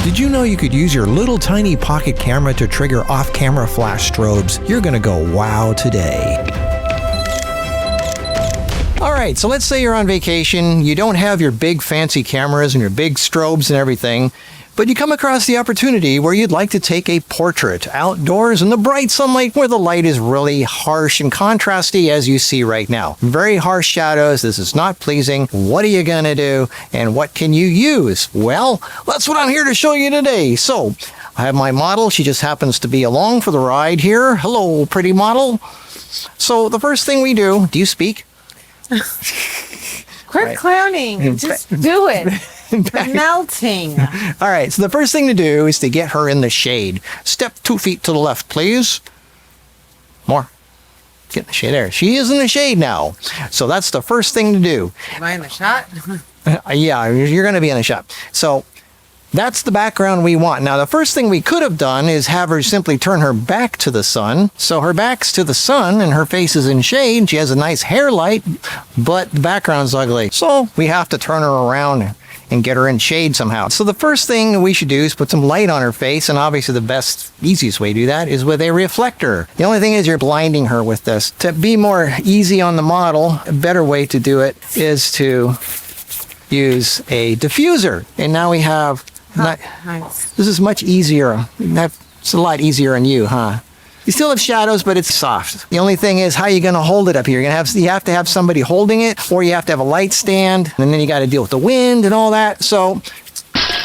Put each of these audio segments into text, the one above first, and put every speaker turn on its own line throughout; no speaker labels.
Did you know you could use your little tiny pocket camera to trigger off-camera flash strobes? You're gonna go wow today. Alright, so let's say you're on vacation, you don't have your big fancy cameras and your big strobes and everything, but you come across the opportunity where you'd like to take a portrait outdoors in the bright sunlight where the light is really harsh and contrasty as you see right now. Very harsh shadows, this is not pleasing. What are you gonna do and what can you use? Well, that's what I'm here to show you today. So, I have my model, she just happens to be along for the ride here. Hello, pretty model. So the first thing we do you speak?
Quit clowning, just do it. You're melting.
All right, so the first thing to do is to get her in the shade. Step 2 feet to the left, please. More. Get in the shade there. She is in the shade now. So that's the first thing to do.
Am I in the shot?
Yeah, you're going to be in the shot. So that's the background we want. Now, the first thing we could have done is have her simply turn her back to the sun. So her back's to the sun and her face is in shade. She has a nice hair light, but the background's ugly. So we have to turn her around and get her in shade somehow. So the first thing we should do is put some light on her face, and obviously the easiest way to do that is with a reflector. The only thing is you're blinding her with this. To be more easy on the model, a better way to do it is to use a diffuser. And now we have...
Nice.
This is much easier. It's a lot easier on you, huh? You still have shadows, but it's soft. The only thing is, how are you going to hold it up here? You have to have somebody holding it, or you have to have a light stand, and then you got to deal with the wind and all that. So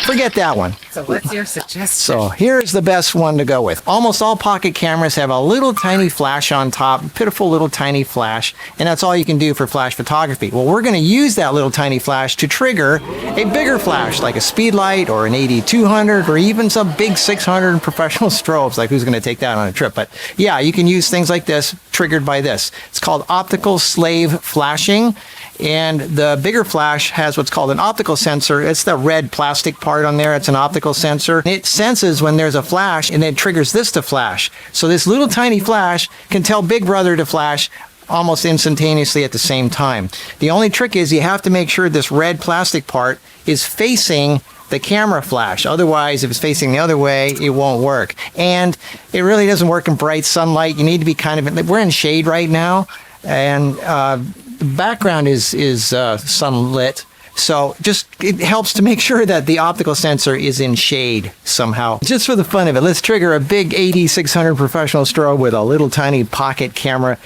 forget that one.
So what's your suggestion?
So here's the best one to go with. Almost all pocket cameras have a little tiny flash on top, pitiful little tiny flash, and that's all you can do for flash photography. Well, we're going to use that little tiny flash to trigger a bigger flash, like a speedlight or an 8200 or even some big 600 professional strobes. Like, who's going to take that on a trip? But yeah, you can use things like this triggered by this. It's called optical slave flashing. And the bigger flash has what's called an optical sensor. It's the red plastic part on there. It's an optical sensor. It senses when there's a flash and then triggers this to flash. So this little tiny flash can tell Big Brother to flash almost instantaneously at the same time. The only trick is you have to make sure this red plastic part is facing the camera flash. Otherwise, if it's facing the other way, it won't work. And it really doesn't work in bright sunlight. You need to be we're in shade right now, and the background is sunlit, so it helps to make sure that the optical sensor is in shade somehow. Just for the fun of it, let's trigger a big 8600 professional strobe with a little tiny pocket camera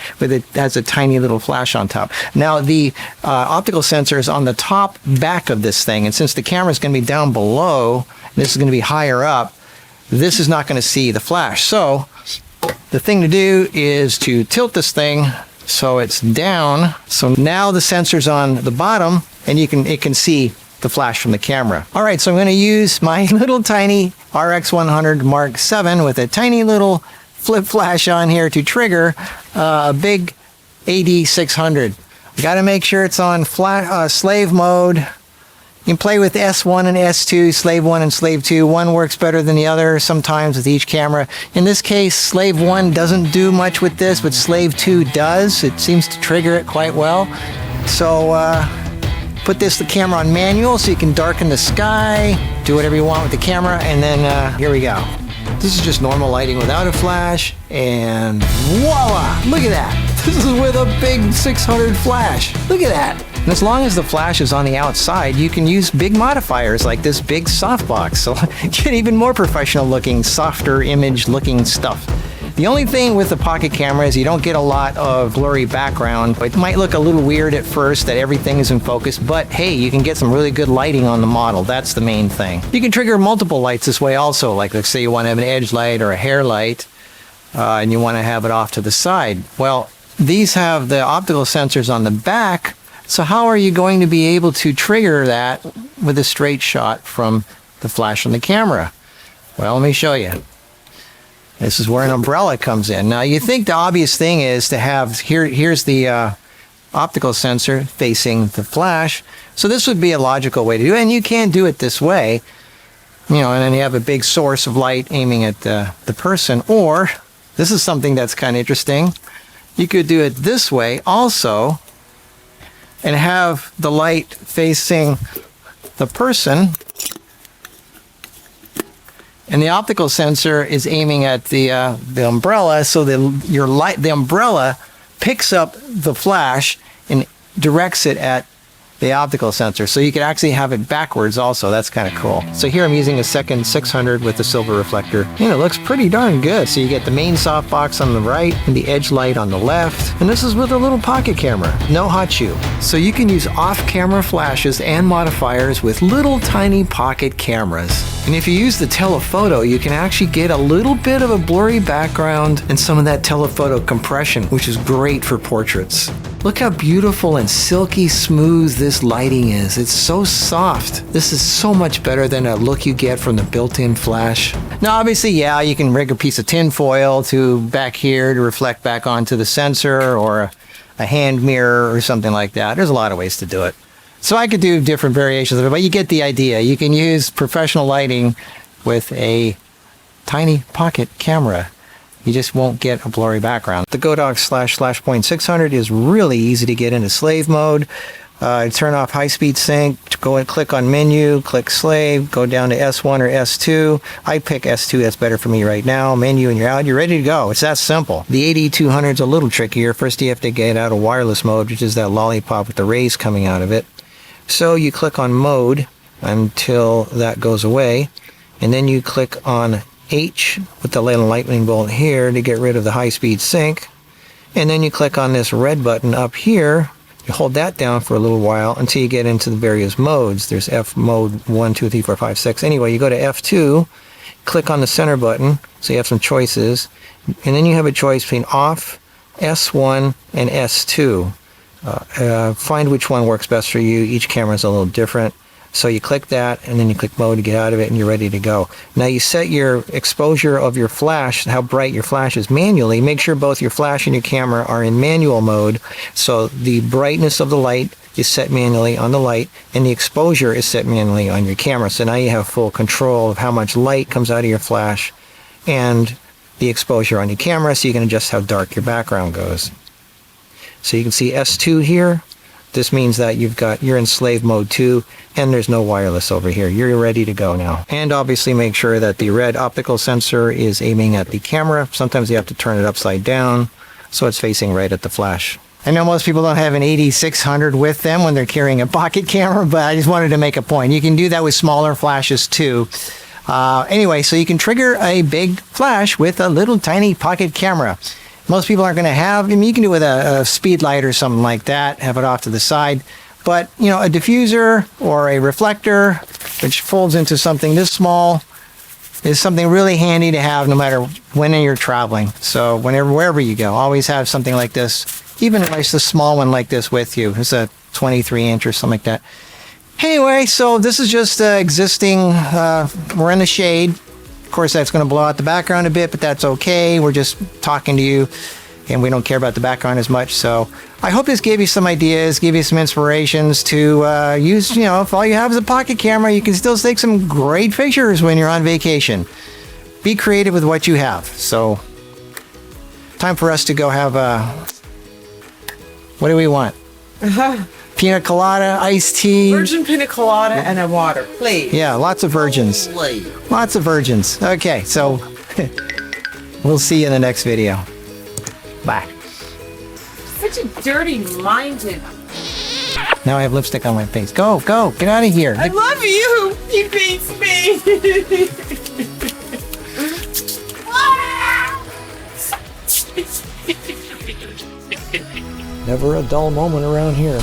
has a tiny little flash on top. Now the optical sensor is on the top back of this thing, and since the camera is going to be down below, this is going to be higher up, this is not going to see the flash. So the thing to do is to tilt this thing so it's down. So now the sensor's on the bottom, and it can see the flash from the camera. All right, so I'm going to use my little tiny RX100 Mark 7 with a tiny little flip flash on here to trigger a big AD600. You got to make sure it's on slave mode. You can play with S1 and S2, Slave 1 and Slave 2. One works better than the other sometimes with each camera. In this case, Slave 1 doesn't do much with this, but Slave 2 does. It seems to trigger it quite well. So put the camera on manual so you can darken the sky, do whatever you want with the camera, and then here we go. This is just normal lighting without a flash, and voila! Look at that! This is with a big 600 flash. Look at that! And as long as the flash is on the outside, you can use big modifiers like this big softbox. So get even more professional looking, softer image looking stuff. The only thing with the pocket camera is you don't get a lot of blurry background. It might look a little weird at first that everything is in focus, but hey, you can get some really good lighting on the model. That's the main thing. You can trigger multiple lights this way also. Like, let's say you want to have an edge light or a hair light, and you want to have it off to the side. Well, these have the optical sensors on the back. So how are you going to be able to trigger that with a straight shot from the flash on the camera? Well, let me show you. This is where an umbrella comes in. Now, you think the obvious thing is to have, here's the optical sensor facing the flash. So this would be a logical way to do it, and you can do it this way. And then you have a big source of light aiming at the person. Or, this is something that's kind of interesting. You could do it this way also, and have the light facing the person, And the optical sensor is aiming at the umbrella, so the umbrella picks up the flash and directs it at the optical sensor. So you could actually have it backwards also. That's kind of cool. So here I'm using a second 600 with the silver reflector. And it looks pretty darn good. So you get the main softbox on the right and the edge light on the left. And this is with a little pocket camera. No hotshoe. So you can use off-camera flashes and modifiers with little tiny pocket cameras. And if you use the telephoto, you can actually get a little bit of a blurry background and some of that telephoto compression, which is great for portraits. Look how beautiful and silky smooth this lighting is. It's so soft. This is so much better than a look you get from the built-in flash. Now, obviously, yeah, you can rig a piece of tin foil to back here to reflect back onto the sensor, or a hand mirror or something like that. There's a lot of ways to do it. So I could do different variations of it, but you get the idea. You can use professional lighting with a tiny pocket camera. You just won't get a blurry background. The Godox //point 600 is really easy to get into slave mode. Turn off high-speed sync, go and click on menu, click slave, go down to S1 or S2. I pick S2, that's better for me right now. Menu, and you're out, you're ready to go. It's that simple. The 8200 is a little trickier. First you have to get out of wireless mode, which is that lollipop with the rays coming out of it. So you click on mode until that goes away, and then you click on H with the little lightning bolt here to get rid of the high-speed sync, and then you click on this red button up here. You hold that down for a little while until you get into the various modes. There's F mode 1, 2, 3, 4, 5, 6. Anyway, you go to F2, click on the center button, so you have some choices, and then you have a choice between off, S1, and S2. Find which one works best for you. Each camera is a little different. So you click that, and then you click mode to get out of it, and you're ready to go. Now you set your exposure of your flash, how bright your flash is, manually. Make sure both your flash and your camera are in manual mode. So the brightness of the light is set manually on the light, and the exposure is set manually on your camera. So now you have full control of how much light comes out of your flash and the exposure on your camera, so you can adjust how dark your background goes. So you can see S2 here. This means that you're in slave mode 2, and there's no wireless over here. You're ready to go now. And obviously make sure that the red optical sensor is aiming at the camera. Sometimes you have to turn it upside down so it's facing right at the flash. I know most people don't have an 8600 with them when they're carrying a pocket camera, but I just wanted to make a point. You can do that with smaller flashes too. Anyway, so you can trigger a big flash with a little tiny pocket camera. Most people aren't going to have, I mean, you can do it with a speed light or something like that, have it off to the side. But, you know, a diffuser or a reflector, which folds into something this small, is something really handy to have no matter when you're traveling. So wherever you go, always have something like this, even if it's a small one like this with you. It's a 23 inch or something like that. Anyway, so this is just existing, we're in the shade. Of course, that's going to blow out the background a bit, but that's okay. We're just talking to you, and we don't care about the background as much. So I hope this gave you some ideas, gave you some inspirations to use, you know, if all you have is a pocket camera, you can still take some great pictures when you're on vacation. Be creative with what you have. So time for us to go have what do we want? Pina colada, iced tea.
Virgin pina colada and a water, please.
Yeah, lots of virgins. Lots of virgins. Okay, so we'll see you in the next video. Bye.
Such a dirty-minded.
Now I have lipstick on my face. Go, get out of here.
I love you. He beats me.
Never a dull moment around here.